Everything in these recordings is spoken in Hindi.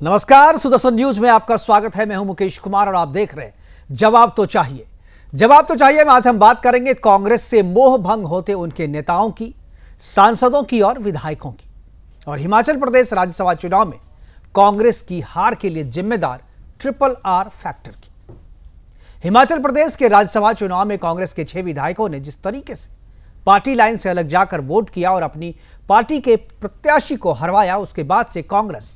नमस्कार, सुदर्शन न्यूज में आपका स्वागत है। मैं हूं मुकेश कुमार और आप देख रहे हैं जवाब तो चाहिए। जवाब तो चाहिए में आज हम बात करेंगे कांग्रेस से मोह भंग होते उनके नेताओं की, सांसदों की और विधायकों की, और हिमाचल प्रदेश राज्यसभा चुनाव में कांग्रेस की हार के लिए जिम्मेदार RRR फैक्टर की। हिमाचल प्रदेश के राज्यसभा चुनाव में कांग्रेस के 6 विधायकों ने जिस तरीके से पार्टी लाइन से अलग जाकर वोट किया और अपनी पार्टी के प्रत्याशी को हरवाया, उसके बाद से कांग्रेस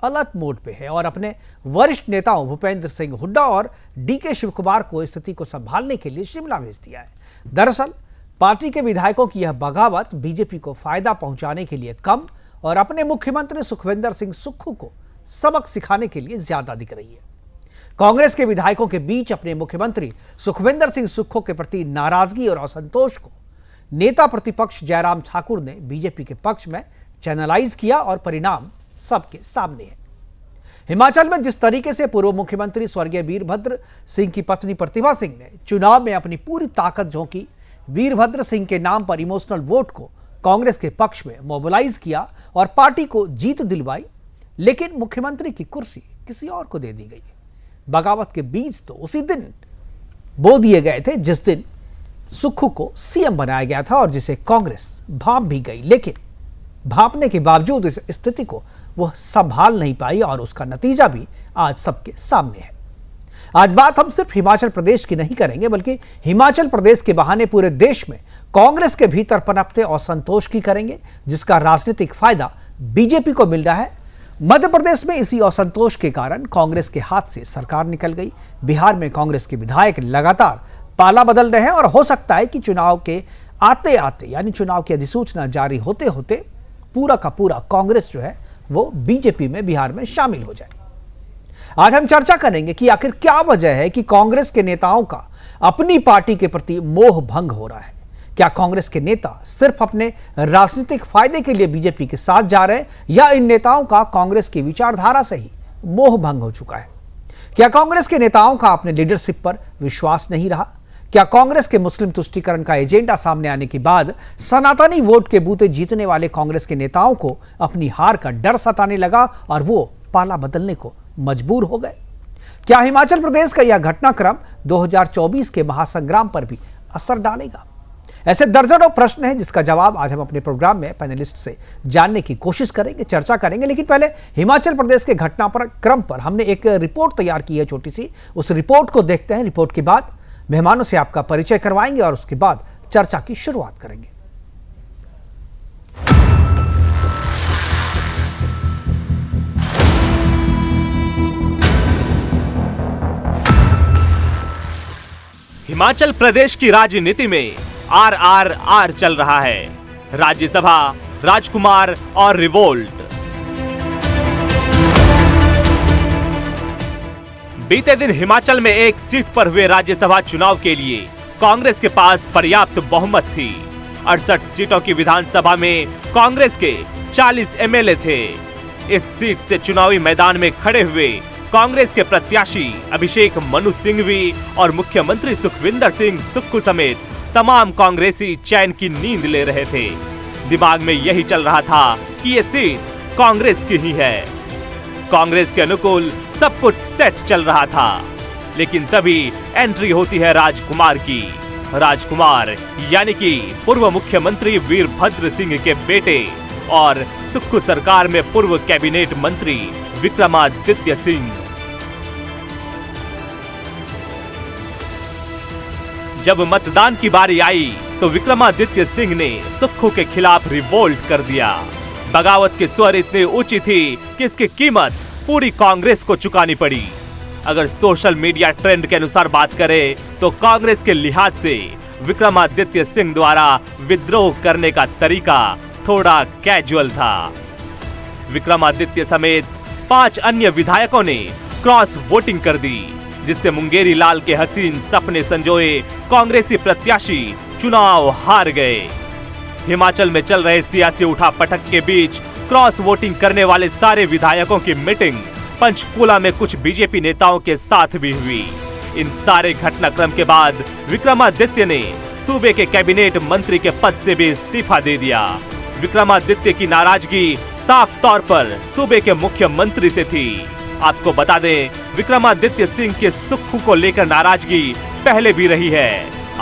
अलर्ट मोड पे है और अपने वरिष्ठ नेताओं भूपेंद्र सिंह हुड्डा और DK शिव कुमार को स्थिति को संभालने के लिए शिमला भेज दिया है। दरअसल पार्टी के विधायकों की यह बगावत बीजेपी को फायदा पहुंचाने के लिए कम और अपने मुख्यमंत्री सुखविंदर सिंह सुक्खू को सबक सिखाने के लिए ज्यादा दिख रही है। कांग्रेस के विधायकों के बीच अपने मुख्यमंत्री सुखविंदर सिंह सुक्खू के प्रति नाराजगी और असंतोष को नेता प्रतिपक्ष जयराम ठाकुर ने बीजेपी के पक्ष में चैनलाइज किया और परिणाम सबके सामने है। हिमाचल में जिस तरीके से पूर्व मुख्यमंत्री स्वर्गीय वीरभद्र सिंह की पत्नी प्रतिभा सिंह ने चुनाव में अपनी पूरी ताकत झोंकी, वीरभद्र सिंह के नाम पर इमोशनल वोट को कांग्रेस के पक्ष में मोबिलाइज किया और पार्टी को जीत दिलवाई, लेकिन मुख्यमंत्री की कुर्सी किसी और को दे दी गई। बगावत के बीज तो उसी दिन बो दिए गए थे जिस दिन सुक्खू को CM बनाया गया था और जिसे कांग्रेस भांप भी गई, लेकिन भांपने के बावजूद इस स्थिति को वह संभाल नहीं पाई और उसका नतीजा भी आज सबके सामने है। आज बात हम सिर्फ हिमाचल प्रदेश की नहीं करेंगे, बल्कि हिमाचल प्रदेश के बहाने पूरे देश में कांग्रेस के भीतर पनपते असंतोष की करेंगे, जिसका राजनीतिक फायदा बीजेपी को मिल रहा है। मध्य प्रदेश में इसी असंतोष के कारण कांग्रेस के हाथ से सरकार निकल गई। बिहार में कांग्रेस के विधायक लगातार पाला बदल रहे हैं और हो सकता है कि चुनाव के आते आते यानी चुनाव की अधिसूचना जारी होते होते पूरा का पूरा कांग्रेस जो है वो बीजेपी में बिहार में शामिल हो जाए। आज हम चर्चा करेंगे कि आखिर क्या वजह है कि कांग्रेस के नेताओं का अपनी पार्टी के प्रति मोह भंग हो रहा है। क्या कांग्रेस के नेता सिर्फ अपने राजनीतिक फायदे के लिए बीजेपी के साथ जा रहे हैं या इन नेताओं का कांग्रेस की विचारधारा से ही मोह भंग हो चुका है? क्या कांग्रेस के नेताओं का अपने लीडरशिप पर विश्वास नहीं रहा? क्या कांग्रेस के मुस्लिम तुष्टीकरण का एजेंडा सामने आने के बाद सनातनी वोट के बूते जीतने वाले कांग्रेस के नेताओं को अपनी हार का डर सताने लगा और वो पाला बदलने को मजबूर हो गए? क्या हिमाचल प्रदेश का यह घटनाक्रम 2024 के महासंग्राम पर भी असर डालेगा? ऐसे दर्जनों प्रश्न हैं जिसका जवाब आज हम अपने प्रोग्राम में पैनलिस्ट से जानने की कोशिश करेंगे, चर्चा करेंगे। लेकिन पहले हिमाचल प्रदेश के घटनाक्रम पर हमने एक रिपोर्ट तैयार की है छोटी सी, उस रिपोर्ट को देखते हैं। रिपोर्ट के बाद मेहमानों से आपका परिचय करवाएंगे और उसके बाद चर्चा की शुरुआत करेंगे। हिमाचल प्रदेश की राजनीति में RRR चल रहा है। राज्यसभा, राजकुमार और रिवोल्ट। बीते दिन हिमाचल में एक सीट पर हुए राज्यसभा चुनाव के लिए कांग्रेस के पास पर्याप्त बहुमत थी। 68 सीटों की विधानसभा में कांग्रेस के 40 MLA थे। इस सीट से चुनावी मैदान में खड़े हुए कांग्रेस के प्रत्याशी अभिषेक मनु सिंघवी और मुख्यमंत्री सुखविंदर सिंह सुक्खू समेत तमाम कांग्रेसी चैन की नींद ले रहे थे। दिमाग में यही चल रहा था कि ये सीट कांग्रेस की ही है। कांग्रेस के अनुकूल सब कुछ सेट चल रहा था, लेकिन तभी एंट्री होती है राजकुमार की। राजकुमार यानी कि पूर्व मुख्यमंत्री वीरभद्र सिंह के बेटे और सुक्खू सरकार में पूर्व कैबिनेट मंत्री विक्रमादित्य सिंह। जब मतदान की बारी आई तो विक्रमादित्य सिंह ने सुक्खू के खिलाफ रिवोल्ट कर दिया। बगावत के स्वर इतनी ऊंची थी कि इसकी कीमत पूरी कांग्रेस को चुकानी पड़ी। अगर सोशल मीडिया ट्रेंड के अनुसार बात करें तो कांग्रेस के लिहाज से विक्रमादित्य सिंह द्वारा विद्रोह करने का तरीका थोड़ा कैजुअल था। विक्रमादित्य समेत 5 अन्य विधायकों ने क्रॉस वोटिंग कर दी, जिससे मुंगेरी लाल के हसीन सपने संजोए कांग्रेसी प्रत्याशी चुनाव हार गए। हिमाचल में चल रहे सियासी उठापटक के बीच क्रॉस वोटिंग करने वाले सारे विधायकों की मीटिंग पंचकूला में कुछ बीजेपी नेताओं के साथ भी हुई। इन सारे घटनाक्रम के बाद विक्रमादित्य ने सूबे के कैबिनेट मंत्री के पद से भी इस्तीफा दे दिया। विक्रमादित्य की नाराजगी साफ तौर पर सूबे के मुख्यमंत्री से थी। आपको बता दें, विक्रमादित्य सिंह के सुक्खू को लेकर नाराजगी पहले भी रही है।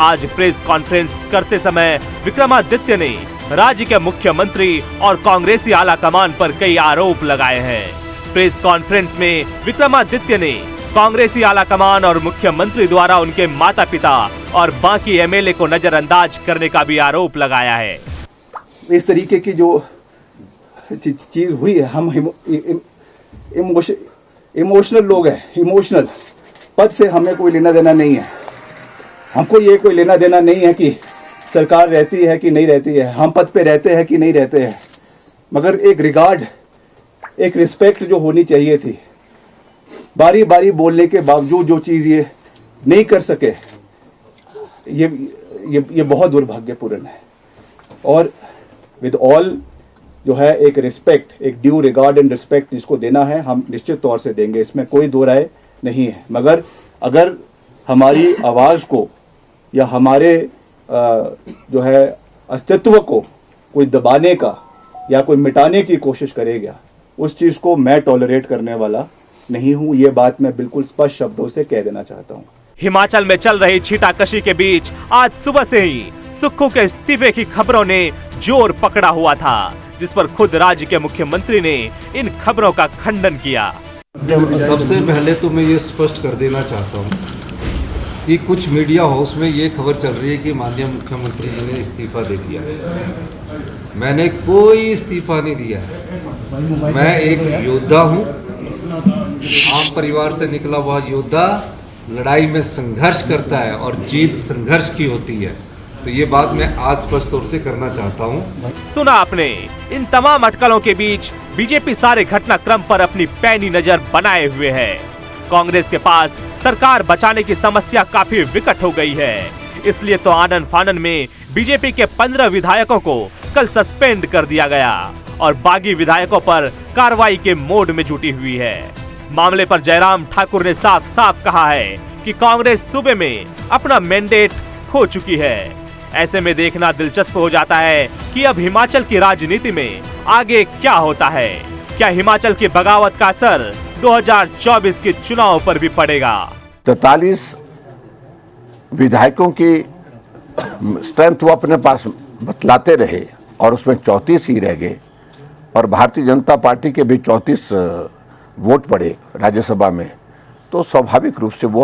आज प्रेस कॉन्फ्रेंस करते समय विक्रमादित्य ने राज्य के मुख्यमंत्री और कांग्रेसी आला कमान पर कई आरोप लगाए हैं। प्रेस कॉन्फ्रेंस में विक्रमादित्य ने कांग्रेसी आला कमान और मुख्यमंत्री द्वारा उनके माता पिता और बाकी एमएलए को नजरअंदाज करने का भी आरोप लगाया है। इस तरीके की जो चीज हुई है, हम इमोशनल लोग हैं। इमोशनल पद से हमें कोई लेना देना नहीं है। हमको ये कोई लेना देना नहीं है कि सरकार रहती है कि नहीं रहती है, हम पद पे रहते हैं कि नहीं रहते हैं, मगर एक रिगार्ड, एक रिस्पेक्ट जो होनी चाहिए थी। बारी बारी बोलने के बावजूद जो चीज ये नहीं कर सके, ये बहुत दुर्भाग्यपूर्ण है। और विद ऑल जो है एक रिस्पेक्ट, एक ड्यू रिगार्ड एंड रिस्पेक्ट जिसको देना है, हम निश्चित तौर से देंगे, इसमें कोई दो राय नहीं है। मगर अगर हमारी आवाज को या हमारे जो है अस्तित्व को कोई दबाने का या कोई मिटाने की कोशिश करेगा, उस चीज को मैं टॉलरेट करने वाला नहीं हूं। ये बात मैं बिल्कुल स्पष्ट शब्दों से कह देना चाहता हूं। हिमाचल में चल रही छीटाकशी के बीच आज सुबह से ही सुक्खू के इस्तीफे की खबरों ने जोर पकड़ा हुआ था, जिस पर खुद राज्य के मुख्यमंत्री ने इन खबरों का खंडन किया। सबसे पहले तो मैं ये स्पष्ट कर देना चाहता हूँ कि कुछ मीडिया हाउस में ये खबर चल रही है कि माननीय मुख्यमंत्री जी ने इस्तीफा दे दिया है। मैंने कोई इस्तीफा नहीं दिया है। मैं एक योद्धा हूँ, आम परिवार से निकला हुआ योद्धा लड़ाई में संघर्ष करता है और जीत संघर्ष की होती है। तो ये बात मैं आज स्पष्ट तौर से करना चाहता हूँ। सुना आपने, इन तमाम अटकलों के बीच बीजेपी सारे घटनाक्रम पर अपनी पैनी नजर बनाए हुए है। कांग्रेस के पास सरकार बचाने की समस्या काफी विकट हो गई है, इसलिए तो आनन फानन में बीजेपी के 15 विधायकों को कल सस्पेंड कर दिया गया और बागी विधायकों पर कार्रवाई के मोड में जुटी हुई है। मामले पर जयराम ठाकुर ने साफ साफ कहा है कि कांग्रेस सूबे में अपना मैंडेट खो चुकी है। ऐसे में देखना दिलचस्प हो जाता है कि अब हिमाचल की राजनीति में आगे क्या होता है। क्या हिमाचल की बगावत का असर 2024 के चुनाव पर भी पड़ेगा? 43 विधायकों की स्ट्रेंथ वो अपने पास बतलाते रहे और उसमें 34 ही रह गए और भारतीय जनता पार्टी के भी 34 वोट पड़े राज्यसभा में। तो स्वाभाविक रूप से वो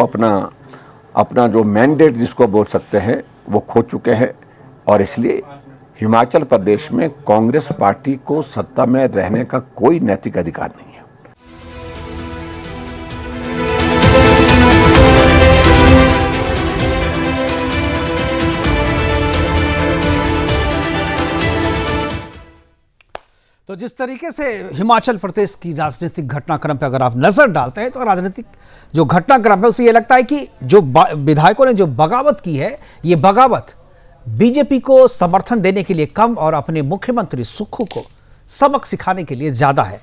अपना जो मैंडेट जिसको बोल सकते हैं वो खो चुके हैं और इसलिए हिमाचल प्रदेश में कांग्रेस पार्टी को सत्ता में रहने का कोई नैतिक अधिकार नहीं है। तो जिस तरीके से हिमाचल प्रदेश की राजनीतिक घटनाक्रम पर अगर आप नजर डालते हैं तो राजनीतिक जो घटनाक्रम है उसे ये लगता है कि जो विधायकों ने जो बगावत की है, ये बगावत बीजेपी को समर्थन देने के लिए कम और अपने मुख्यमंत्री सुक्खू को सबक सिखाने के लिए ज्यादा है।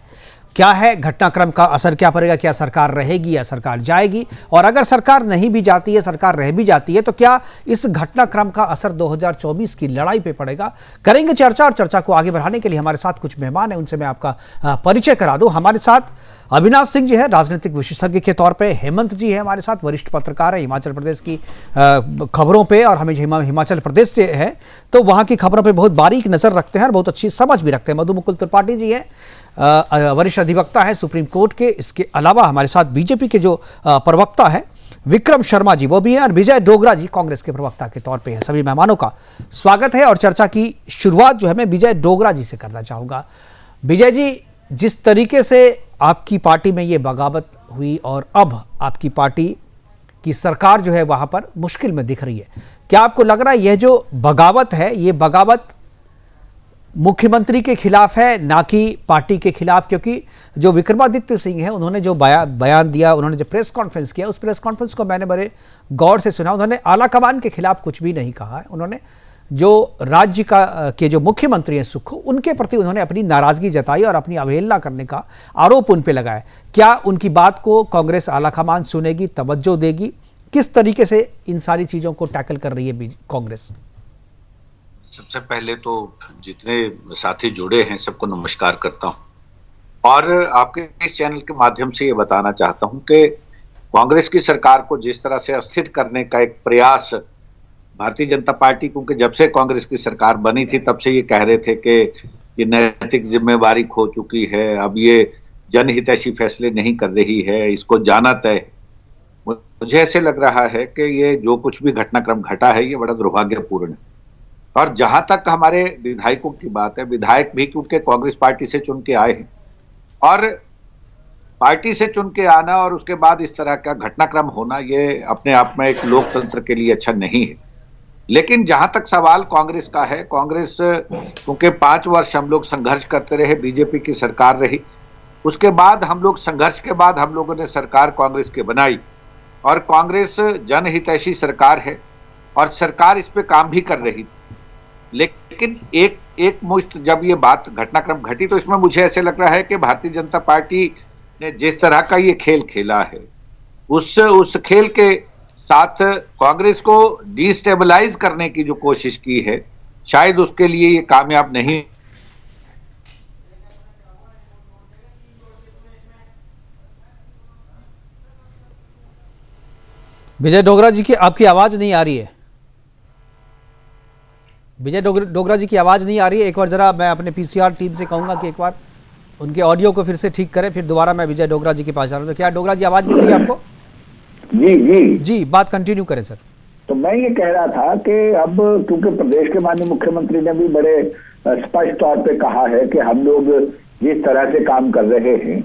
क्या है घटनाक्रम का असर, क्या पड़ेगा? क्या सरकार रहेगी या सरकार जाएगी? और अगर सरकार नहीं भी जाती है, सरकार रह भी जाती है, तो क्या इस घटनाक्रम का असर 2024 की लड़ाई पे पड़ेगा? करेंगे चर्चा, और चर्चा को आगे बढ़ाने के लिए हमारे साथ कुछ मेहमान हैं, उनसे मैं आपका परिचय करा दूं। हमारे साथ अविनाश सिंह जी है, राजनीतिक विशेषज्ञ के तौर पे। हेमंत जी है हमारे साथ, वरिष्ठ पत्रकार है, हिमाचल प्रदेश की खबरों पे, और हमें हिमाचल प्रदेश से है तो वहाँ की खबरों पे बहुत बारीक नजर रखते हैं और बहुत अच्छी समझ भी रखते हैं। मधु मुकुल त्रिपाठी जी है, वरिष्ठ अधिवक्ता है सुप्रीम कोर्ट के। इसके अलावा हमारे साथ बीजेपी के जो प्रवक्ता है विक्रम शर्मा जी, वो भी हैं, और विजय डोगरा जी कांग्रेस के प्रवक्ता के तौर पे हैं। सभी मेहमानों का स्वागत है और चर्चा की शुरुआत जो है मैं विजय डोगरा जी से करना चाहूँगा। विजय जी, जिस तरीके से आपकी पार्टी में ये बगावत हुई और अब आपकी पार्टी की सरकार जो है वहाँ पर मुश्किल में दिख रही है, क्या आपको लग रहा है यह जो बगावत है, ये बगावत मुख्यमंत्री के खिलाफ है, ना कि पार्टी के खिलाफ? क्योंकि जो विक्रमादित्य सिंह है, उन्होंने जो बयान दिया, उन्होंने जो प्रेस कॉन्फ्रेंस किया, उस प्रेस कॉन्फ्रेंस को मैंने बड़े गौर से सुना। उन्होंने आला कमान के खिलाफ कुछ भी नहीं कहा है। उन्होंने जो राज्य के जो मुख्यमंत्री हैं सुक्खू, उनके प्रति उन्होंने अपनी नाराजगी जताई और अपनी अवहेलना करने का आरोप उन पे लगाया। क्या उनकी बात को कांग्रेस आला कमान सुनेगी, तवज्जो देगी? किस तरीके से इन सारी चीज़ों को टैकल कर रही है कांग्रेस? सबसे पहले तो जितने साथी जुड़े हैं सबको नमस्कार करता हूं और आपके इस चैनल के माध्यम से ये बताना चाहता हूं कि कांग्रेस की सरकार को जिस तरह से अस्थिर करने का एक प्रयास भारतीय जनता पार्टी, क्योंकि जब से कांग्रेस की सरकार बनी थी तब से ये कह रहे थे कि ये नैतिक जिम्मेवारी खो चुकी है, अब ये जनहितैषी फैसले नहीं कर रही है, इसको जाना तय। मुझे ऐसे लग रहा है कि ये जो कुछ भी घटनाक्रम घटा है ये बड़ा दुर्भाग्यपूर्ण है। और जहां तक हमारे विधायकों की बात है, विधायक भी क्योंकि कांग्रेस पार्टी से चुन के आए हैं और पार्टी से चुन के आना और उसके बाद इस तरह का घटनाक्रम होना ये अपने आप में एक लोकतंत्र के लिए अच्छा नहीं है। लेकिन जहां तक सवाल कांग्रेस का है, कांग्रेस क्योंकि 5 वर्ष हम लोग संघर्ष करते रहे, बीजेपी की सरकार रही, उसके बाद हम लोग संघर्ष के बाद हम लोगों ने सरकार कांग्रेस की बनाई और कांग्रेस जनहितैषी सरकार है और सरकार इस पे काम भी कर रही थी। लेकिन एक मुश्त जब ये बात घटनाक्रम घटी तो इसमें मुझे ऐसे लग रहा है कि भारतीय जनता पार्टी ने जिस तरह का ये खेल खेला है उस खेल के साथ कांग्रेस को डिस्टेबलाइज करने की जो कोशिश की है, शायद उसके लिए ये कामयाब नहीं। विजय डोगरा जी की आपकी आवाज नहीं आ रही है। विजय डोगरा जी की आवाज नहीं आ रही है। एक बार जरा मैं अपने पीसीआर टीम से कहूंगा कि एक बार उनके ऑडियो को फिर से ठीक करें, फिर दोबारा मैं विजय डोगरा जी के पास जा रहा हूं। तो क्या डोगरा जी आवाज मिल रही है आपको? जी, बात कंटिन्यू करें सर। तो मैं ये कह रहा था कि अब क्योंकि प्रदेश के माननीय मुख्यमंत्री ने भी बड़े स्पष्ट तौर पे कहा है कि हम लोग जिस तरह से काम कर रहे हैं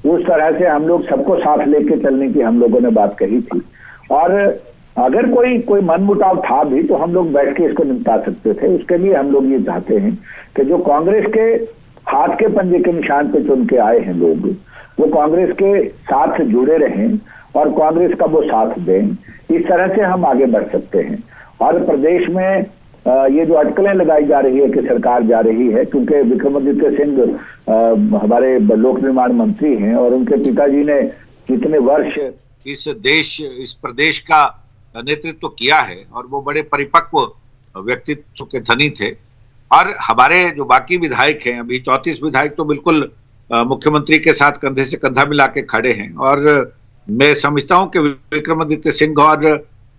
उस तरह से हम लोग सबको साथ लेके चलने की हम लोगों ने बात कही थी और अगर कोई मनमुटाव था भी तो हम लोग बैठ के इसको निपटा सकते थे। उसके लिए हम लोग ये चाहते हैं कि जो कांग्रेस के हाथ के पंजे के निशान पे चुन के आए हैं लोग, वो कांग्रेस के साथ जुड़े रहें और कांग्रेस का वो साथ दें। इस तरह से हम आगे बढ़ सकते हैं। और प्रदेश में ये जो अटकलें लगाई जा रही है कि सरकार जा रही है, क्योंकि विक्रमादित्य सिंह हमारे लोक निर्माण मंत्री हैं और उनके पिताजी ने कितने वर्ष इस प्रदेश का नेतृत्व किया है और वो बड़े परिपक्व व्यक्तित्व के धनी थे। और हमारे जो बाकी विधायक हैं, अभी 34 विधायक तो बिल्कुल मुख्यमंत्री के साथ कंधे से कंधा मिला के खड़े हैं। और मैं समझता हूं कि विक्रमादित्य सिंह और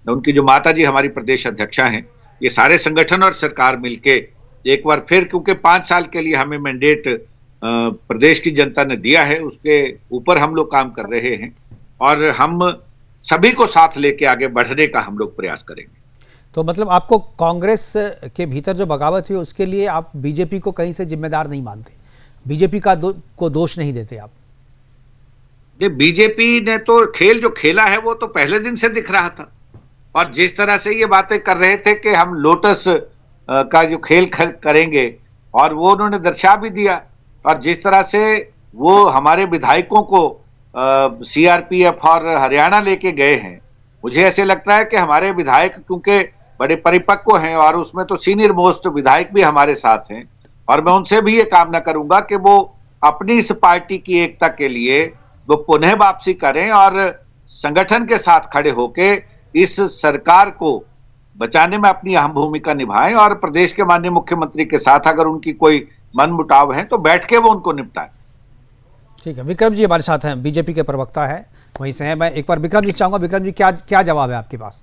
उनकी जो माताजी हमारी प्रदेश अध्यक्षा हैं, ये सारे संगठन और सरकार मिलके एक बार फिर, क्योंकि 5 साल के लिए हमें मैंडेट प्रदेश की जनता ने दिया है, उसके ऊपर हम लोग काम कर रहे हैं और हम सभी को साथ लेके आगे बढ़ने का हम लोग प्रयास करेंगे। तो मतलब आपको कांग्रेस के भीतर जो बगावत हुई उसके लिए आप बीजेपी को कहीं से जिम्मेदार नहीं मानते, बीजेपी को दोष नहीं देते आप? बीजेपी ने तो खेल जो खेला है वो तो पहले दिन से दिख रहा था और जिस तरह से ये बातें कर रहे थे कि हम लोटस का जो खेल करेंगे और वो उन्होंने दर्शा भी दिया। और जिस तरह से वो हमारे विधायकों को सीआरपीएफ और हरियाणा लेके गए हैं, मुझे ऐसे लगता है कि हमारे विधायक क्योंकि बड़े परिपक्व हैं और उसमें तो सीनियर मोस्ट विधायक भी हमारे साथ हैं और मैं उनसे भी ये कामना करूंगा कि वो अपनी इस पार्टी की एकता के लिए वो पुनः वापसी करें और संगठन के साथ खड़े होके इस सरकार को बचाने में अपनी अहम भूमिका निभाएं और प्रदेश के माननीय मुख्यमंत्री के साथ अगर उनकी कोई मनमुटाव है तो बैठ के वो उनको निपटाएं। ठीक है, विक्रम जी हमारे साथ हैं, बीजेपी के प्रवक्ता है, वहीं से हैं। मैं एक बार विक्रम जी चाहूंगा, विक्रम जी क्या जवाब है आपके पास?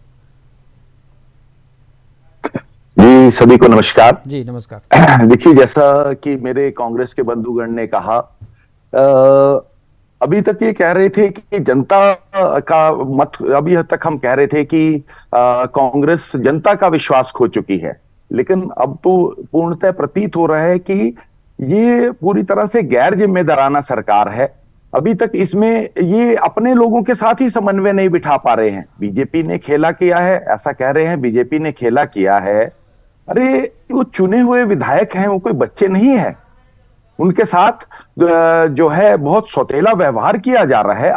जी सभी को नमस्कार। जी नमस्कार। देखिए, जैसा कि मेरे कांग्रेस के बंधुगण ने कहा, अभी तक ये कह रहे थे कि जनता का मत, अभी तक हम कह रहे थे कि कांग्रेस जनता का विश्वास खो चुकी है, लेकिन अब तो पूर्णतः प्रतीत हो रहा है कि ये पूरी तरह से गैर जिम्मेदाराना सरकार है। अभी तक इसमें ये अपने लोगों के साथ ही समन्वय नहीं बिठा पा रहे हैं। बीजेपी ने खेला किया है, ऐसा कह रहे हैं, बीजेपी ने खेला किया है। अरे वो चुने हुए विधायक हैं, वो कोई बच्चे नहीं है। उनके साथ जो है बहुत सौतेला व्यवहार किया जा रहा है।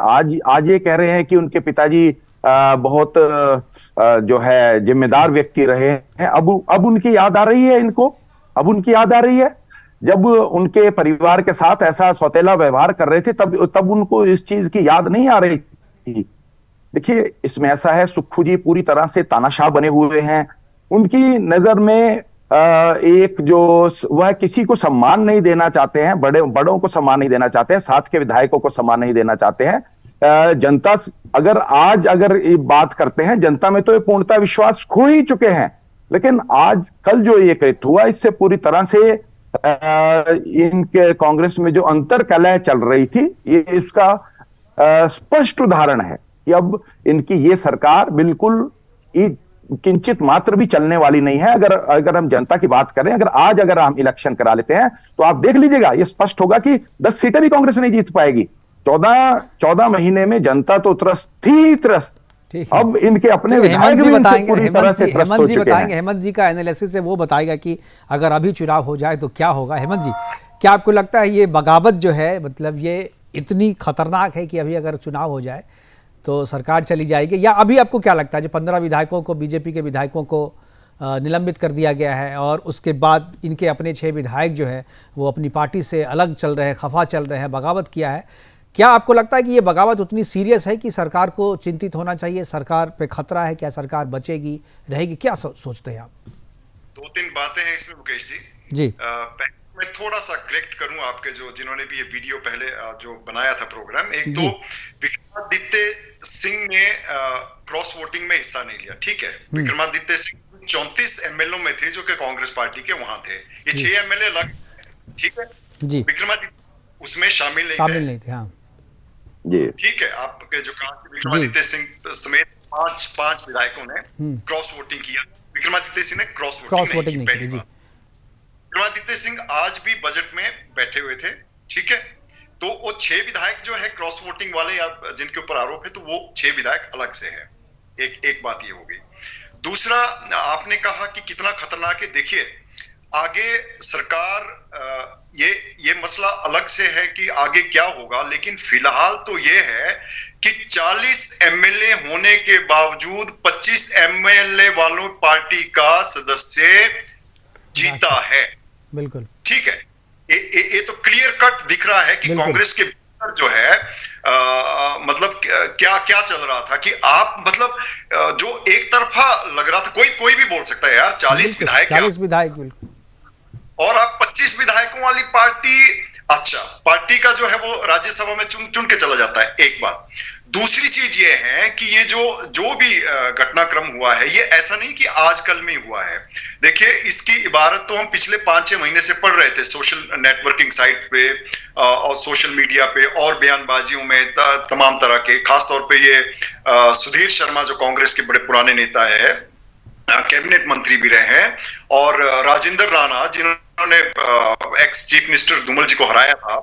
आज ये कह रहे हैं कि उनके पिताजी बहुत जो है जिम्मेदार व्यक्ति रहे हैं। अब उनकी याद आ रही है इनको, अब उनकी याद आ रही है। जब उनके परिवार के साथ ऐसा सौतेला व्यवहार कर रहे थे तब उनको इस चीज की याद नहीं आ रही थी। देखिए, इसमें ऐसा है, सुक्खू जी पूरी तरह से तानाशाह बने हुए हैं। उनकी नजर में एक जो वह किसी को सम्मान नहीं देना चाहते हैं, बड़ों को सम्मान नहीं देना चाहते हैं, साथ के विधायकों को सम्मान नहीं देना चाहते हैं। जनता अगर ये बात करते हैं, जनता में तो ये पूर्णतः विश्वास खो ही चुके हैं। लेकिन आज कल जो ये कृत्य हुआ, इससे पूरी तरह से इनके कांग्रेस में जो अंतर कलह चल रही थी, ये इसका स्पष्ट उदाहरण है कि अब इनकी ये सरकार बिल्कुल किंचित मात्र भी चलने वाली नहीं है। अगर हम जनता की बात करें, अगर हम इलेक्शन करा लेते हैं तो आप देख लीजिएगा, ये स्पष्ट होगा कि 10 सीटें भी कांग्रेस नहीं जीत पाएगी। 14 महीने में जनता तो त्रस्त ही त्रस्त। अब इनके अपने हेमंत जी बताएंगे, हेमंत जी का एनालिसिस है, वो बताएगा कि अगर अभी चुनाव हो जाए तो क्या होगा। हेमंत जी, क्या आपको लगता है ये बगावत जो है, मतलब ये इतनी खतरनाक है कि अभी अगर चुनाव हो जाए तो सरकार चली जाएगी, या अभी आपको क्या लगता है जो 15 विधायकों को, बीजेपी के विधायकों को निलंबित कर दिया गया है और उसके बाद इनके अपने 6 विधायक जो है वो अपनी पार्टी से अलग चल रहे हैं, खफा चल रहे हैं, बगावत किया है, क्या आपको लगता है कि ये बगावत उतनी सीरियस है कि सरकार को चिंतित होना चाहिए? सरकार पे खतरा है? क्या सरकार बचेगी, रहेगी? क्या सोचते हैं आप? 2-3 बातें हैं इसमें मुकेश जी। मैं थोड़ा सा करेक्ट करूं आपके जिन्होंने भी ये वीडियो पहले जो बनाया था प्रोग्राम। एक तो विक्रमादित्य सिंह ने क्रॉस वोटिंग में हिस्सा नहीं लिया, ठीक है। विक्रमादित्य सिंह 34 एमएलए में थे जो कि कांग्रेस पार्टी के वहां थे। ये 6 एमएलए अलग, ठीक है जी। विक्रमादित्य उसमें शामिल नहीं थे। हाँ जी, ठीक है। आपके जो कहा कि विक्रमादित्य सिंह समेत पांच विधायकों ने क्रॉस वोटिंग किया, विक्रमादित्य सिंह ने क्रॉस वोटिंग नहीं की। विक्रमादित्य सिंह आज भी बजट में बैठे हुए थे, ठीक है। तो वो 6 विधायक जो है क्रॉस वोटिंग वाले या जिनके ऊपर आरोप है, तो वो 6 विधायक अलग से है। एक बात ये हो गई। दूसरा, आपने कहा कि कितना खतरनाक है। देखिए, आगे सरकार ये मसला अलग से है कि आगे क्या होगा, लेकिन फिलहाल तो ये है कि 40 एमएलए होने के बावजूद 25 एमएलए वालों पार्टी का सदस्य जीता है। बिल्कुल ठीक है। ये तो क्लियर कट दिख रहा है कि कांग्रेस के भीतर जो है मतलब क्या चल रहा था कि आप मतलब जो एक तरफा लग रहा था, कोई भी बोल सकता है यार 40 विधायक बिल्कुल, और आप 25 विधायकों वाली पार्टी, अच्छा पार्टी का जो है वो राज्यसभा में चुन के चला जाता है। एक बात। दूसरी चीज ये है कि ये जो भी घटनाक्रम हुआ है, ये ऐसा नहीं कि आजकल में हुआ है। देखिए, इसकी इबारत तो हम पिछले 5-6 महीने से पढ़ रहे थे सोशल नेटवर्किंग साइट पे और सोशल मीडिया पे और बयानबाजियों में तमाम तरह के। खासतौर पे ये सुधीर शर्मा जो कांग्रेस के बड़े पुराने नेता है, कैबिनेट मंत्री भी रहे हैं, और राजेंद्र राणा जिन्होंने एक्स चीफ मिनिस्टर धूमल जी को हराया था,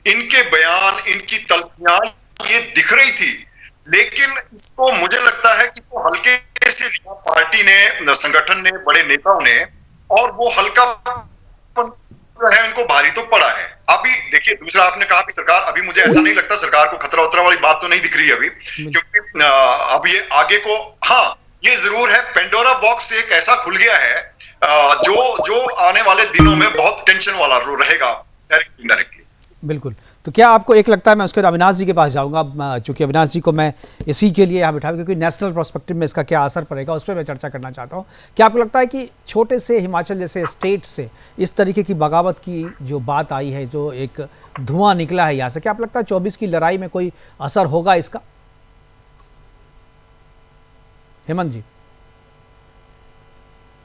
इनके बयान, इनकी तल्खियां ये दिख रही थी। लेकिन इसको मुझे लगता है कि वो हल्के से लिया पार्टी ने, संगठन ने, बड़े नेताओं ने, और वो हल्का जो है इनको भारी तो पड़ा है। अभी देखिए, दूसरा आपने कहा कि सरकार, अभी मुझे ऐसा नहीं लगता सरकार को खतरा उतरा वाली बात तो नहीं दिख रही अभी, क्योंकि अब ये आगे को, हाँ ये जरूर है, पेंडोरा बॉक्स एक ऐसा खुल गया है जो आने वाले दिनों में बहुत टेंशन वाला रहेगा डायरेक्टली इनडायरेक्टली। बिल्कुल। तो क्या आपको एक लगता है, मैं उसके बाद अविनाश जी के पास जाऊंगा, चूंकि अविनाश जी को मैं इसी के लिए यहाँ बिठा, क्योंकि नेशनल पर्सपेक्टिव में इसका क्या असर पड़ेगा उस पर मैं चर्चा करना चाहता हूँ। क्या आपको लगता है कि छोटे से हिमाचल जैसे स्टेट से इस तरीके की बगावत की जो बात आई है, जो एक धुआं निकला है यहाँ से, क्या आपको लगता है 24 की लड़ाई में कोई असर होगा इसका? हेमंत जी।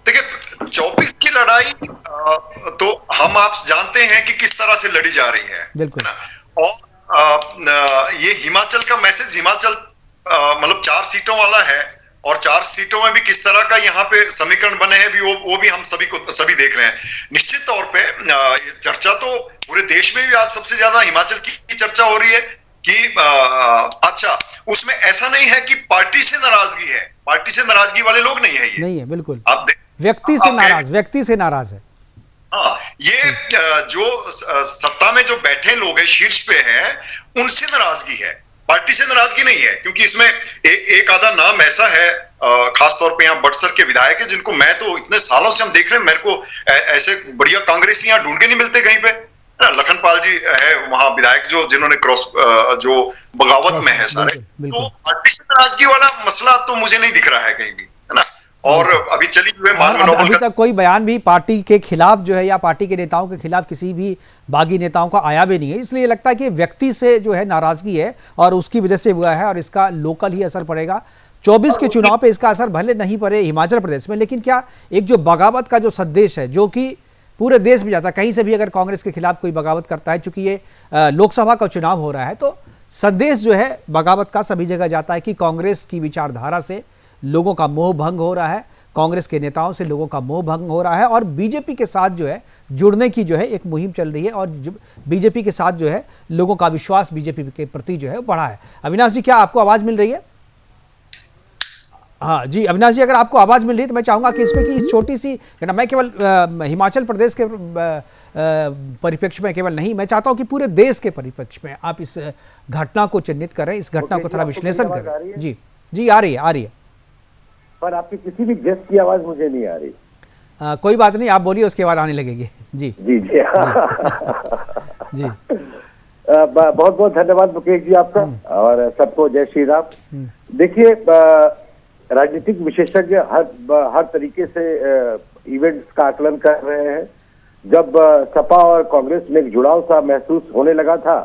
देखिए, 24 की लड़ाई तो हम आप जानते हैं कि किस तरह से लड़ी जा रही है, बिल्कुल। और ये हिमाचल का मैसेज, हिमाचल मतलब 4 सीटों वाला है, और 4 सीटों में भी किस तरह का यहाँ पे समीकरण बने हैं भी वो भी हम सभी देख रहे हैं। निश्चित तौर पे चर्चा तो पूरे देश में भी आज सबसे ज्यादा हिमाचल की चर्चा हो रही है कि अच्छा, उसमें ऐसा नहीं है कि पार्टी से नाराजगी है, पार्टी से नाराजगी वाले लोग नहीं है, ये नहीं है, बिल्कुल। आप व्यक्ति से नाराज है। हाँ, ये जो सत्ता में जो बैठे लोग हैं, शीर्ष पे हैं, उनसे नाराजगी है, पार्टी से नाराजगी नहीं है। क्योंकि इसमें एक आधा नाम ऐसा है, खासतौर पे यहाँ बड़सर के विधायक है, जिनको मैं तो इतने सालों से हम देख रहे हैं, मेरे को ऐसे बढ़िया कांग्रेसी यहाँ ढूंढ के नहीं मिलते कहीं पे। लखनपाल जी है वहां विधायक जिन्होंने क्रॉस जो बगावत में है सारे, तो पार्टी से नाराजगी वाला मसला तो मुझे नहीं दिख रहा है कहीं भी, है ना। और अभी चली हुई मान और मनोबल अभी तक कोई बयान भी पार्टी के खिलाफ जो है या पार्टी के नेताओं के खिलाफ किसी भी बागी नेताओं का आया भी नहीं है, इसलिए लगता है कि व्यक्ति से जो है नाराजगी है और उसकी वजह से हुआ है और इसका लोकल ही असर पड़ेगा। 24 के चुनाव पे इसका असर भले नहीं पड़े हिमाचल प्रदेश में, लेकिन क्या एक जो बगावत का जो संदेश है जो कि पूरे देश में जाता है, कहीं से भी अगर कांग्रेस के खिलाफ कोई बगावत करता है, चूंकि ये लोकसभा का चुनाव हो रहा है तो संदेश जो है बगावत का सभी जगह जाता है कि कांग्रेस की विचारधारा से लोगों का मोह भंग हो रहा है, कांग्रेस के नेताओं से लोगों का मोह भंग हो रहा है और बीजेपी के साथ जो है जुड़ने की जो है एक मुहिम चल रही है और बीजेपी के साथ जो है लोगों का विश्वास बीजेपी के प्रति जो है बढ़ा है। अविनाश जी, क्या आपको आवाज़ मिल रही है? हाँ जी अविनाश जी, अगर आपको आवाज़ मिल रही है तो मैं चाहूँगा कि इसमें कि इस छोटी सी मैं केवल हिमाचल प्रदेश के परिप्रेक्ष्य में केवल नहीं, मैं चाहता हूँ कि पूरे देश के परिप्रेक्ष्य में आप इस घटना को चिन्हित करें, इस घटना को थोड़ा विश्लेषण करें। जी जी आ रही है पर आपकी किसी भी गेस्ट की आवाज़ मुझे नहीं आ रही। कोई बात नहीं, आप बोलिए, उसके बाद आने लगेगी। जी जी जी जी बहुत बहुत धन्यवाद मुकेश जी आपका और सबको जय श्री राम। देखिए, राजनीतिक विशेषज्ञ हर तरीके से इवेंट्स का आकलन कर रहे हैं। जब सपा और कांग्रेस में एक जुड़ाव सा महसूस होने लगा था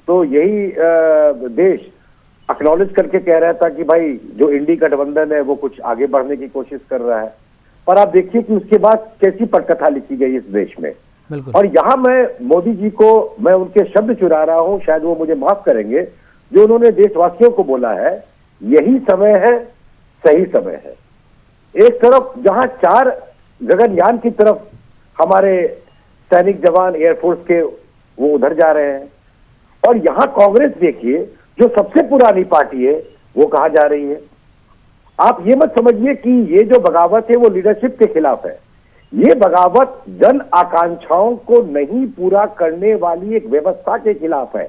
तो यही देश एक्नॉलेज करके कह रहा था कि भाई जो इंडी गठबंधन है वो कुछ आगे बढ़ने की कोशिश कर रहा है। पर आप देखिए कि उसके बाद कैसी पटकथा लिखी गई इस देश में। और यहाँ मैं मोदी जी को मैं उनके शब्द चुरा रहा हूँ, शायद वो मुझे माफ करेंगे, जो उन्होंने देशवासियों को बोला है, यही समय है, सही समय है। एक तरफ जहां 4 गगनयान की तरफ हमारे सैनिक जवान एयरफोर्स के वो उधर जा रहे हैं और यहाँ कांग्रेस देखिए जो सबसे पुरानी पार्टी है वो कहाँ जा रही है। आप ये मत समझिए कि ये जो बगावत है वो लीडरशिप के खिलाफ है। ये बगावत जन आकांक्षाओं को नहीं पूरा करने वाली एक व्यवस्था के खिलाफ है।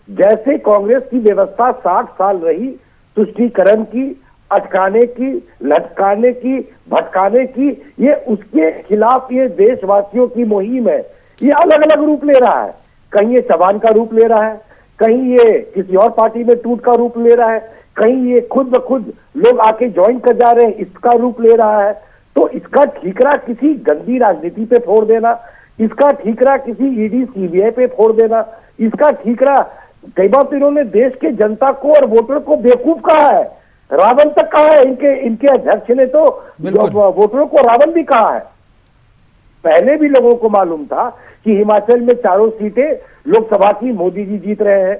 जैसे कांग्रेस की व्यवस्था 60 साल रही तुष्टीकरण की, अटकाने की, लटकाने की, भटकाने की, ये उसके खिलाफ ये देशवासियों की मुहिम है। ये अलग अलग रूप ले रहा है, कहीं ये चबान का रूप ले रहा है, कहीं ये किसी और पार्टी में टूट का रूप ले रहा है, कहीं ये खुद ब खुद लोग आके ज्वाइन कर जा रहे हैं, इसका रूप ले रहा है। तो इसका ठीकरा किसी गंदी राजनीति पे फोड़ देना, इसका ठीकरा किसी ईडी सीबीआई पे फोड़ देना, इसका ठीकरा कई बार तो इन्होंने देश के जनता को और वोटर को बेवकूफ कहा है, रावण तक कहा है। इनके अध्यक्ष ने तो वोटरों को रावण भी कहा है। पहले भी लोगों को मालूम था कि हिमाचल में 4 सीटें लोकसभा की मोदी जी जीत रहे हैं।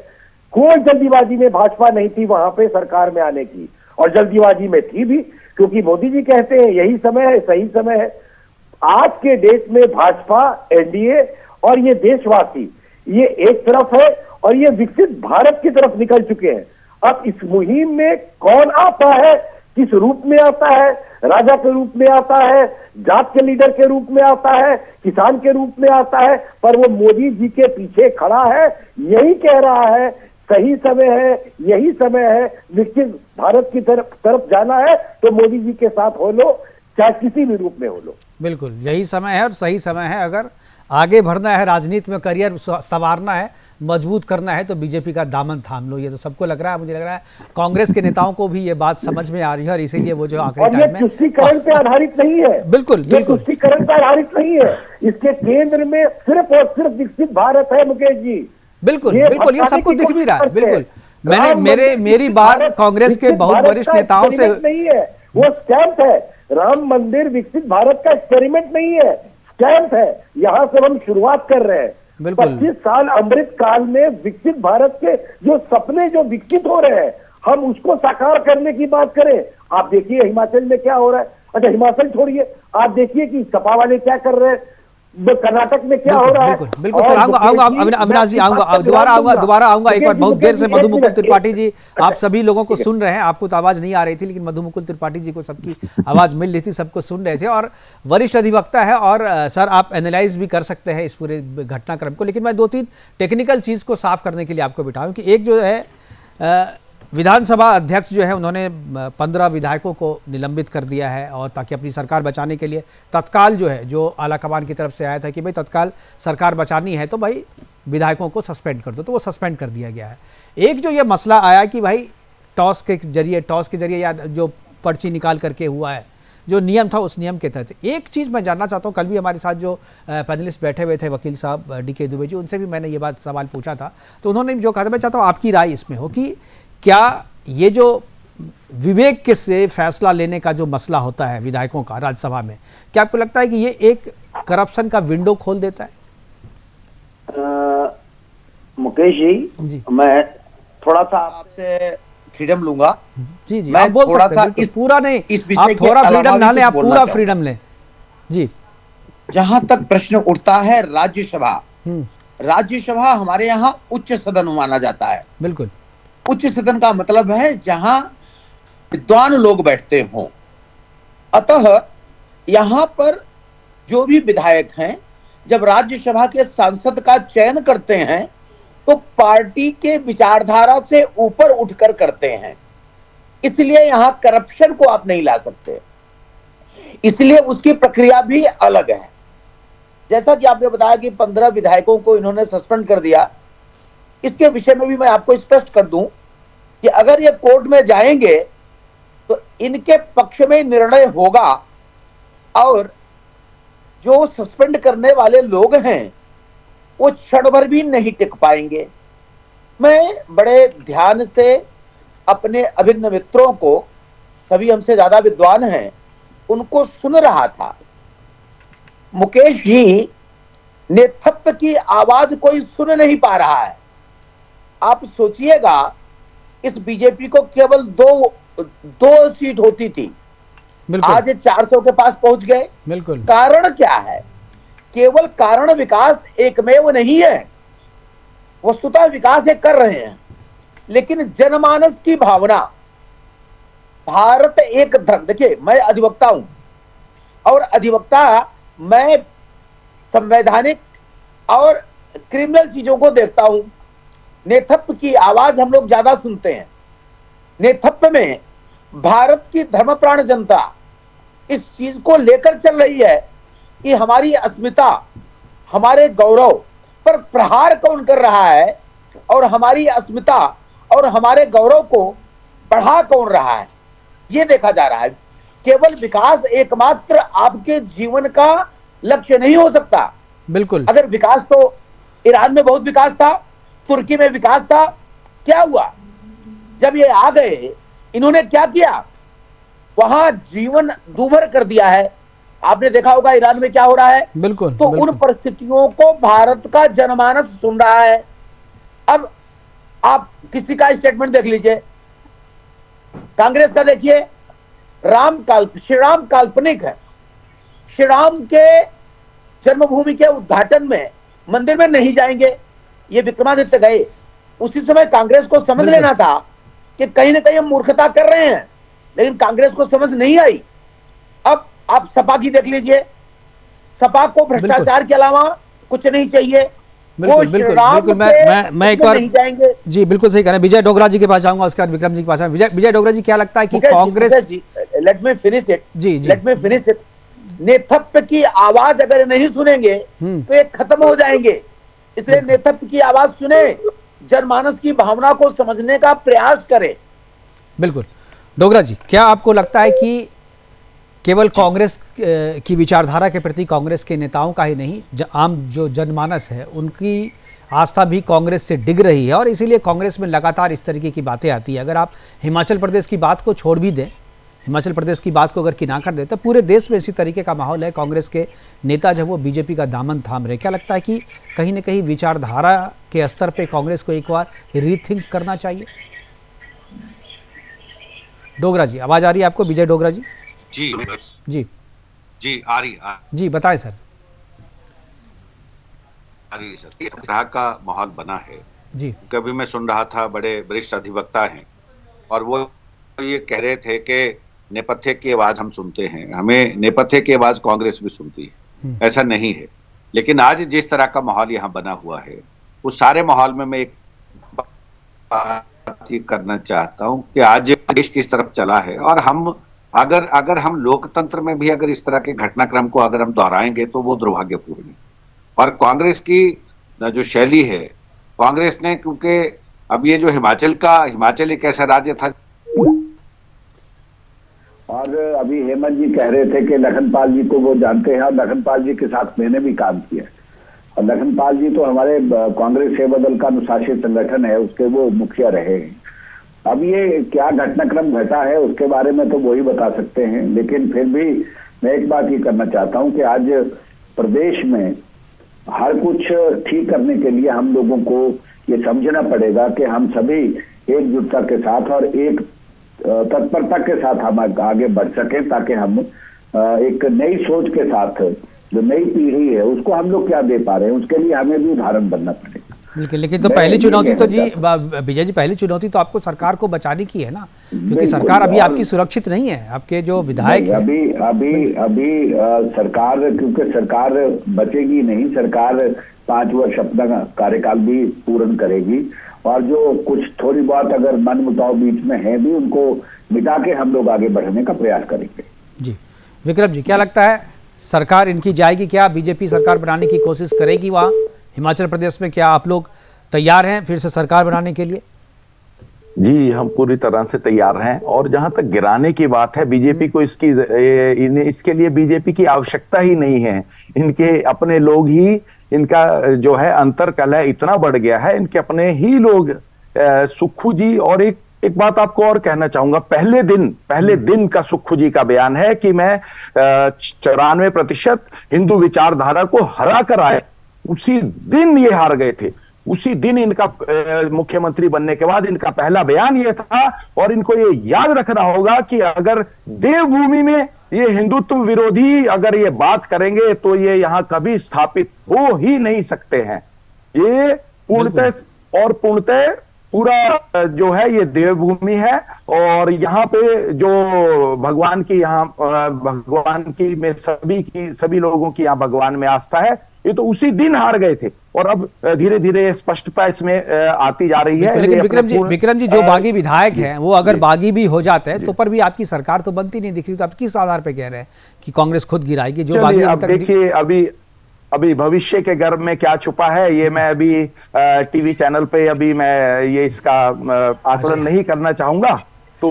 कोई जल्दीबाजी में भाजपा नहीं थी वहां पे सरकार में आने की, और जल्दीबाजी में थी भी क्योंकि मोदी जी कहते हैं यही समय है, सही समय है। आज के देश में भाजपा, एनडीए और ये देशवासी ये एक तरफ है और ये विकसित भारत की तरफ निकल चुके हैं। अब इस मुहिम में कौन आता है, किस रूप में आता है, राजा के रूप में आता है, जात के लीडर के रूप में आता है, किसान के रूप में आता है, पर वो मोदी जी के पीछे खड़ा है, यही कह रहा है सही समय है, यही समय है, विकसित भारत की तरफ जाना है तो मोदी जी के साथ हो लो, चाहे किसी भी रूप में हो लो। बिल्कुल यही समय है और सही समय है। अगर आगे बढ़ना है, राजनीति में करियर संवारना है, मजबूत करना है तो बीजेपी का दामन थाम लो। ये तो सबको लग रहा है, मुझे लग रहा है कांग्रेस के नेताओं को भी ये बात समझ में आ रही है और इसीलिए वो जो आखिरी टाइम में तुष्टीकरण पे आधारित नहीं है। बिल्कुल बिल्कुल तुष्टीकरण पे आधारित नहीं है, इसके केंद्र में सिर्फ और सिर्फ विकसित भारत है मुकेश जी। बिल्कुल बिल्कुल ये सबको दिख भी रहा है। बिल्कुल मेरी बात कांग्रेस के बहुत वरिष्ठ नेताओं से नहीं है, वो स्टैंप है। राम मंदिर विकसित भारत का एक्सपेरिमेंट नहीं है, स्टैंप है। यहाँ से हम शुरुआत कर रहे हैं। 25 साल अमृत काल में विकसित भारत के जो सपने जो विकसित हो रहे हैं, हम उसको साकार करने की बात करें। आप देखिए हिमाचल में क्या हो रहा है। अच्छा हिमाचल छोड़िए, आप देखिए कि सपा वाले क्या कर रहे हैं, कर्नाटक में क्या हो रहा है। बिल्कुल सर, आऊंगा अविनाश जी, दोबारा आऊंगा एक बार। बहुत देर से मधु मुकुल त्रिपाठी जी आप सभी लोगों को सुन रहे हैं, आपको तो आवाज नहीं आ रही थी लेकिन मधु मुकुल त्रिपाठी जी को सबकी आवाज मिल रही थी, सबको सुन रहे थे और वरिष्ठ अधिवक्ता है। और सर आप एनालाइज भी कर सकते हैं इस पूरे घटनाक्रम को, लेकिन मैं 2-3 टेक्निकल चीज को साफ करने के लिए आपको बिठाऊं कि एक जो है विधानसभा अध्यक्ष जो है उन्होंने 15 विधायकों को निलंबित कर दिया है और ताकि अपनी सरकार बचाने के लिए तत्काल जो है, जो आलाकमान की तरफ से आया था कि भाई तत्काल सरकार बचानी है तो भाई विधायकों को सस्पेंड कर दो, तो वो सस्पेंड कर दिया गया है। एक जो ये मसला आया कि भाई टॉस के जरिए या जो पर्ची निकाल करके हुआ है, जो नियम था उस नियम के तहत। एक चीज़ मैं जानना चाहता हूँ, कल भी हमारे साथ जो पैनलिस्ट बैठे हुए थे वकील साहब DK दुबे जी, उनसे भी मैंने ये बात सवाल पूछा था, तो उन्होंने जो कहा था, मैं चाहता हूँ आपकी राय इसमें हो कि क्या ये जो विवेक से फैसला लेने का जो मसला होता है विधायकों का राज्यसभा में, क्या आपको लगता है कि ये एक करप्शन का विंडो खोल देता है? मुकेश जी, मैं थोड़ा सा आपसे फ्रीडम लूंगा। जी जी, मैं आप बोल थोड़ा सकते हैं, सा पूरा नहीं, इस विषय आप थोड़ा फ्रीडम ना लें, आप पूरा फ्रीडम लें। जी, जहां तक प्रश्न उठता है राज्यसभा, राज्यसभा हमारे यहाँ उच्च सदन माना जाता है। बिल्कुल, उच्च सदन का मतलब है जहां विद्वान लोग बैठते हों। अतः यहां पर जो भी विधायक हैं, जब राज्यसभा के सांसद का चयन करते हैं तो पार्टी के विचारधारा से ऊपर उठकर करते हैं, इसलिए यहां करप्शन को आप नहीं ला सकते, इसलिए उसकी प्रक्रिया भी अलग है। जैसा कि आपने बताया कि 15 विधायकों को इन्होंने सस्पेंड कर दिया, इसके विषय में भी मैं आपको स्पष्ट कर दूं कि अगर ये कोर्ट में जाएंगे तो इनके पक्ष में निर्णय होगा और जो सस्पेंड करने वाले लोग हैं वो क्षण भर भी नहीं टिक पाएंगे। मैं बड़े ध्यान से अपने अभिन्न मित्रों को, सभी हमसे ज्यादा विद्वान हैं, उनको सुन रहा था। मुकेश जी, नेतृत्व की आवाज कोई सुन नहीं पा रहा है। आप सोचिएगा, इस बीजेपी को केवल दो सीट होती थी, आज 400 के पास पहुंच गए। बिल्कुल, कारण क्या है? केवल कारण विकास एकमेव नहीं है, वस्तुतः विकास एक कर रहे हैं, लेकिन जनमानस की भावना, भारत एक धर्म। देखिए, मैं अधिवक्ता हूं और अधिवक्ता मैं संवैधानिक और क्रिमिनल चीजों को देखता हूं। नेतृत्व की आवाज हम लोग ज्यादा सुनते हैं। नेतृत्व में भारत की धर्मप्राण जनता इस चीज को लेकर चल रही है कि हमारी अस्मिता, हमारे गौरव पर प्रहार कौन कर रहा है और हमारी अस्मिता और हमारे गौरव को बढ़ा कौन रहा है, यह देखा जा रहा है। केवल विकास एकमात्र आपके जीवन का लक्ष्य नहीं हो सकता। बिल्कुल, अगर विकास, तो ईरान में बहुत विकास था, तुर्की में विकास था, क्या हुआ? जब ये आ गए, इन्होंने क्या किया? वहां जीवन दूभर कर दिया है। आपने देखा होगा ईरान में क्या हो रहा है। बिल्कुल, तो बिल्कुल। उन परिस्थितियों को भारत का जनमानस सुन रहा है। अब आप किसी का स्टेटमेंट देख लीजिए, कांग्रेस का देखिए, श्री राम काल्पनिक है। श्री राम के जन्मभूमि के उद्घाटन में मंदिर में नहीं जाएंगे, ये विक्रमादित्य गए। उसी समय कांग्रेस को समझ लेना था कि कहीं ना कहीं हम मूर्खता कर रहे हैं, लेकिन कांग्रेस को समझ नहीं आई। अब आप सपा की देख लीजिए, सपा को भ्रष्टाचार के अलावा कुछ नहीं चाहिए। बिल्कुल, बिल्कुल, बिल्कुल। मैं एक बार जी बिल्कुल सही कह रहे हैं। विजय डोगरा जी के पास जाऊंगा, उसके बाद विक्रम जी के पास। विजय डोगरा जी, क्या लगता है कि Congress, let me finish it, जी जी, लेट मी फिनिश इट। नेतृत्व की आवाज अगर नहीं सुनेंगे तो ये खत्म हो जाएंगे, इसलिए नेतृत्व की आवाज सुने, जनमानस की भावना को समझने का प्रयास करें। बिल्कुल। डोगरा जी, क्या आपको लगता है कि केवल कांग्रेस की विचारधारा के प्रति कांग्रेस के नेताओं का ही नहीं, आम जो जनमानस है उनकी आस्था भी कांग्रेस से डिग रही है और इसीलिए कांग्रेस में लगातार इस तरीके की बातें आती है? अगर आप हिमाचल प्रदेश की बात को छोड़ भी दें, हिमाचल प्रदेश की बात को अगर किनार कर दें, तो पूरे देश में इसी तरीके का माहौल है। कांग्रेस के नेता जब वो बीजेपी का दामन थाम रहे, क्या लगता है कि कहीं ना कहीं विचारधारा के स्तर पे कांग्रेस को एक बार रीथिंक करना चाहिए? डोगरा जी, आवाज आ रही है आपको? विजय डोगरा जी जी जी जी आ रही जी, बताएं सर। आ रही सर, इस तरह का माहौल बना है जी। कभी मैं सुन रहा था, बड़े वरिष्ठ अधिवक्ता हैं और वो ये कह रहे थे कि नेपथ्य की आवाज हम सुनते हैं, हमें नेपथ्य की आवाज कांग्रेस भी सुनती है। ऐसा नहीं है, लेकिन आज जिस तरह का माहौल यहाँ बना हुआ है, उस सारे माहौल में मैं एक बात ये करना चाहता हूँ कि आज देश किस तरफ चला है और हम अगर हम लोकतंत्र में भी अगर इस तरह के घटनाक्रम को अगर हम दोहराएंगे तो वो दुर्भाग्यपूर्ण है। और कांग्रेस की जो शैली है, कांग्रेस ने, क्योंकि अब ये जो हिमाचल एक ऐसा राज्य था, और अभी हेमंत जी कह रहे थे कि लखनपाल जी को वो जानते हैं, और लखनपाल जी के साथ मैंने भी काम किया है। और लखनपाल जी तो हमारे कांग्रेस सेवा दल का अनुशासित संगठन है, उसके वो मुखिया रहे हैं। अब ये क्या घटनाक्रम घटा है उसके बारे में तो वही बता सकते हैं, लेकिन फिर भी मैं एक बात ये करना चाहता हूं कि आज प्रदेश में हर कुछ ठीक करने के लिए हम लोगों को ये समझना पड़ेगा कि हम सभी एकजुटता के साथ और एक तत्परता के साथ हम आगे बढ़ सकें, ताकि हम एक नई सोच के साथ जो नई पीढ़ी है उसको हम लोग क्या दे पा रहे हैं, उसके लिए हमें भी उदाहरण बनना पड़ेगा। बिल्कुल, लेकिन तो पहली चुनौती तो जी विजय जी, पहली चुनौती तो आपको सरकार को बचाने की है ना, क्योंकि सरकार अभी आपकी सुरक्षित नहीं है, आपके जो विधायक हैं अभी सरकार, क्योंकि सरकार बचेगी नहीं, सरकार 5 वर्ष अपना कार्यकाल भी पूर्ण करेगी, और जो कुछ थोड़ी बहुत अगर मन मुटाव बीच में है भी उनको मिटा के हम लोग आगे बढ़ने का प्रयास करेंगे। जी विक्रम जी, क्या लगता है सरकार इनकी जाएगी क्या? बीजेपी सरकार बनाने की कोशिश करेगी वहाँ हिमाचल प्रदेश में? क्या आप लोग तैयार हैं फिर से सरकार बनाने के लिए? जी, हम पूरी तरह से तैयार हैं। और जहां तक गिराने की बात है, बीजेपी को इसके लिए बीजेपी की आवश्यकता ही नहीं है। इनके अपने लोग ही, इनका जो है अंतरकलह इतना बढ़ गया है, इनके अपने ही लोग। सुक्खू जी, और एक बात आपको और कहना चाहूंगा, पहले दिन का सुक्खू जी का बयान है कि मैं 94% हिंदू विचारधारा को हरा कर आए। उसी दिन ये हार गए थे, उसी दिन इनका मुख्यमंत्री बनने के बाद इनका पहला बयान ये था। और इनको ये याद रखना होगा कि अगर देवभूमि में ये हिंदुत्व विरोधी अगर ये बात करेंगे तो ये यहां कभी स्थापित हो ही नहीं सकते हैं। ये पूर्णतः पूरा जो है ये देवभूमि है, और यहाँ पे जो भगवान की में सभी लोगों की यहाँ भगवान में आस्था है, ये तो उसी दिन हार गए थे। और अब धीरे धीरे स्पष्टता इसमें आती जा रही है। लेकिन विक्रम जी जो बागी विधायक हैं वो अगर बागी भी हो जाते हैं तो पर भी आपकी सरकार तो बनती नहीं दिख रही, तो आप किस आधार पे कह रहे हैं कि कांग्रेस खुद गिराएगी? जो बागी देखिए, अभी भविष्य के गर्भ में क्या छुपा है, ये मैं अभी टीवी चैनल पे अभी मैं ये इसका आकलन नहीं करना चाहूंगा। तो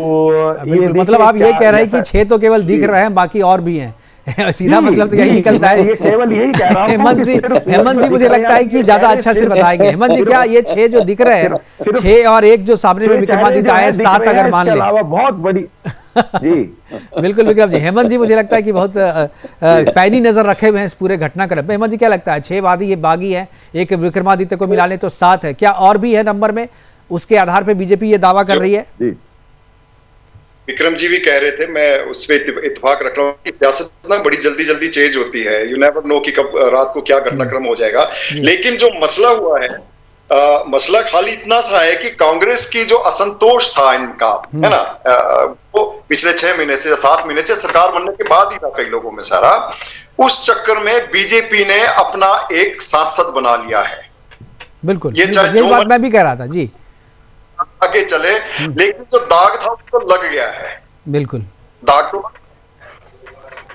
ये मतलब आप ये कह रहे हैं कि 6 तो केवल दिख रहे हैं, बाकी और भी हैं। सीधा मतलब तो यही निकलता है। ये केवल यही कह रहा हूं। हेमंत जी मुझे लगता है कि ज्यादा अच्छा से बताएंगे। हेमंत जी, क्या ये 6 जो दिख रहे हैं, 6 और 1 जो सामने में विक्रमादित्य आए, 7 अगर मान लें, बहुत बड़ी जी बिल्कुल विक्रम जी। हेमंत जी मुझे लगता है कि बहुत पैनी नजर रखे हुए हैं इस पूरे घटनाक्रम पे। हेमंत जी क्या लगता है, 6 बागी है, एक विक्रमादित्य को मिला लें तो 7 है, क्या और भी है नंबर में? उसके आधार पर बीजेपी ये दावा कर रही है? विक्रम जी भी कह रहे थे, मैं उस पर इत्तेफाक रख रहा हूँ कि सियासत ना बड़ी जल्दी चेंज होती है। यू नेवर नो कि कब रात को क्या घटनाक्रम हो जाएगा। लेकिन जो मसला हुआ है, मसला खाली इतना सा है कि कांग्रेस की जो असंतोष था इनका, है ना, वो पिछले 6 महीने से 7 महीने से सरकार बनने के बाद ही था कई लोगों में सारा। उस चक्कर में बीजेपी ने अपना एक सांसद बना लिया है। बिल्कुल, ये बात मैं भी कह रहा था जी। आगे चले, लेकिन जो दाग था उसको लग गया है। बिल्कुल, दाग तो।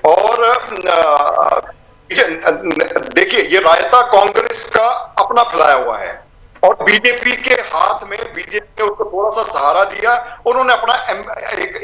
और देखिए, ये रायता कांग्रेस का अपना फैलाया हुआ है, और बीजेपी के हाथ में, बीजेपी ने उसको थोड़ा सा सहारा दिया। उन्होंने अपना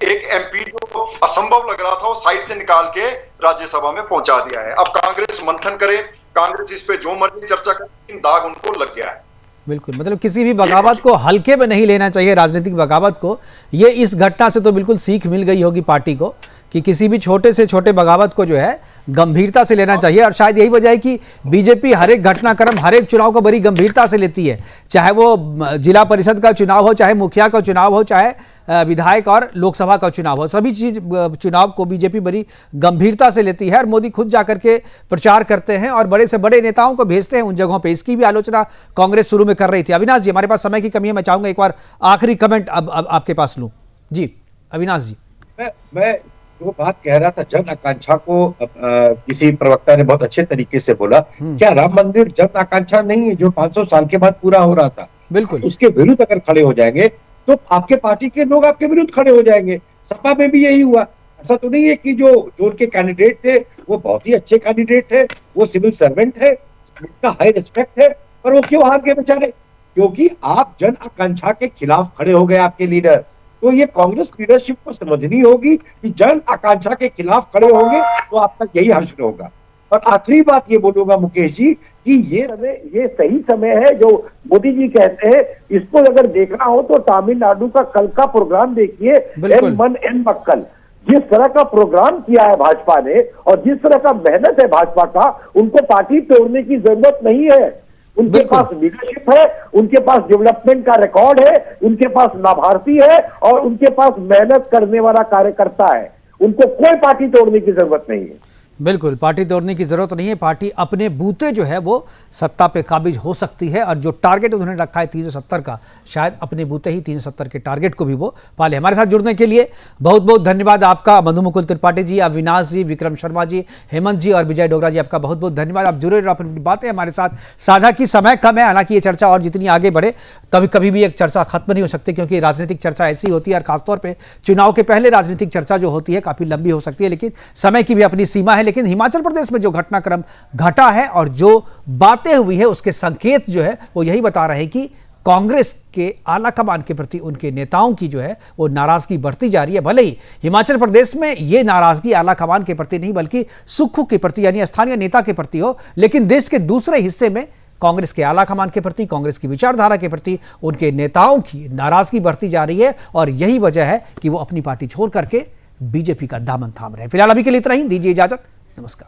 एक एमपी जो असंभव लग रहा था वो साइड से निकाल के राज्यसभा में पहुंचा दिया है। अब कांग्रेस मंथन करे, कांग्रेस इस पे जो मर्जी चर्चा करे, लेकिन दाग उनको लग गया है। बिल्कुल, मतलब किसी भी बगावत को हल्के में नहीं लेना चाहिए, राजनीतिक बगावत को। ये इस घटना से तो बिल्कुल सीख मिल गई होगी पार्टी को कि किसी भी छोटे से छोटे बगावत को जो है गंभीरता से लेना चाहिए। और शायद यही वजह है कि बीजेपी हर एक घटनाक्रम, हर एक चुनाव को बड़ी गंभीरता से लेती है, चाहे वो जिला परिषद का चुनाव हो, चाहे मुखिया का चुनाव हो, चाहे विधायक और लोकसभा का चुनाव हो। सभी चुनाव को बीजेपी बड़ी गंभीरता से लेती है, और मोदी खुद जाकर के प्रचार करते हैं और बड़े से बड़े नेताओं को भेजते हैं उन जगहों पर। इसकी भी आलोचना कांग्रेस शुरू में कर रही थी। अविनाश जी, हमारे पास समय की कमी है, मैं चाहूंगा एक बार आखिरी कमेंट अब आपके पास लूँ। जी अविनाश जी। मैं वो बात कह रहा था, जन आकांक्षा को किसी प्रवक्ता ने बहुत अच्छे तरीके से बोला, क्या राम मंदिर जन आकांक्षा नहीं है जो 500 साल के बाद पूरा हो रहा था? बिल्कुल, उसके विरुद्ध अगर खड़े हो जाएंगे तो आपके पार्टी के लोग आपके विरुद्ध खड़े हो जाएंगे। सपा में भी यही हुआ। ऐसा तो नहीं है कि जो उनके कैंडिडेट थे वो बहुत ही अच्छे कैंडिडेट थे, वो सिविल सर्वेंट है, उनका हाई रिस्पेक्ट है, पर वो क्यों हार गए बेचारे? क्योंकि आप जन आकांक्षा के खिलाफ खड़े हो गए। आपके लीडर तो ये कांग्रेस लीडरशिप को समझनी होगी कि जन आकांक्षा के खिलाफ खड़े होंगे तो आपका यही हश्र होगा। और आखिरी बात ये बोलूंगा मुकेश जी कि ये सही समय है जो मोदी जी कहते हैं, इसको अगर देखना हो तो तमिलनाडु का कल का प्रोग्राम देखिए, एन मन एन मक्कल। जिस तरह का प्रोग्राम किया है भाजपा ने और जिस तरह का मेहनत है भाजपा का, उनको पार्टी तोड़ने की जरूरत नहीं है। उनके पास लीडरशिप है, उनके पास डेवलपमेंट का रिकॉर्ड है, उनके पास लाभार्थी है और उनके पास मेहनत करने वाला कार्यकर्ता है। उनको कोई पार्टी तोड़ने की जरूरत नहीं है। बिल्कुल, पार्टी तोड़ने की जरूरत नहीं है। पार्टी अपने बूते जो है वो सत्ता पे काबिज हो सकती है और जो टारगेट उन्होंने रखा है 370 का, शायद अपने बूते ही 370 के टारगेट को भी वो पाले। हमारे साथ जुड़ने के लिए बहुत बहुत धन्यवाद आपका मधु मुकुल त्रिपाठी जी, अविनाश जी, विक्रम शर्मा जी, हेमंत जी और विजय डोगरा जी, आपका बहुत बहुत धन्यवाद। आप जुड़े रहो, अपनी बातें हमारे साथ साझा की। समय कम है, हालांकि ये चर्चा और जितनी आगे बढ़े तभी कभी भी एक चर्चा खत्म नहीं हो सकती, क्योंकि राजनीतिक चर्चा ऐसी होती है और खासतौर पर चुनाव के पहले राजनीतिक चर्चा जो होती है काफी लंबी हो सकती है, लेकिन समय की भी अपनी सीमा है। लेकिन हिमाचल प्रदेश में जो घटनाक्रम घटा है और जो बातें हुई है उसके संकेत जो है वो यही बता रहे हैं कि कांग्रेस के आला कमान के प्रति उनके नेताओं की जो है वो नाराजगी बढ़ती जा रही है। भले ही हिमाचल प्रदेश में ये नाराजगी आला कमान के प्रति नहीं बल्कि सुक्खू के प्रति यानी स्थानीय नेता के प्रति हो, लेकिन देश के दूसरे हिस्से में कांग्रेस के आला कमान के प्रति, कांग्रेस की विचारधारा के प्रति उनके नेताओं की नाराजगी बढ़ती जा रही है और यही वजह है कि वो अपनी पार्टी छोड़ करके बीजेपी का दामन थाम रहे हैं। फिलहाल अभी के लिए इतना ही, दीजिए इजाजत, नमस्कार।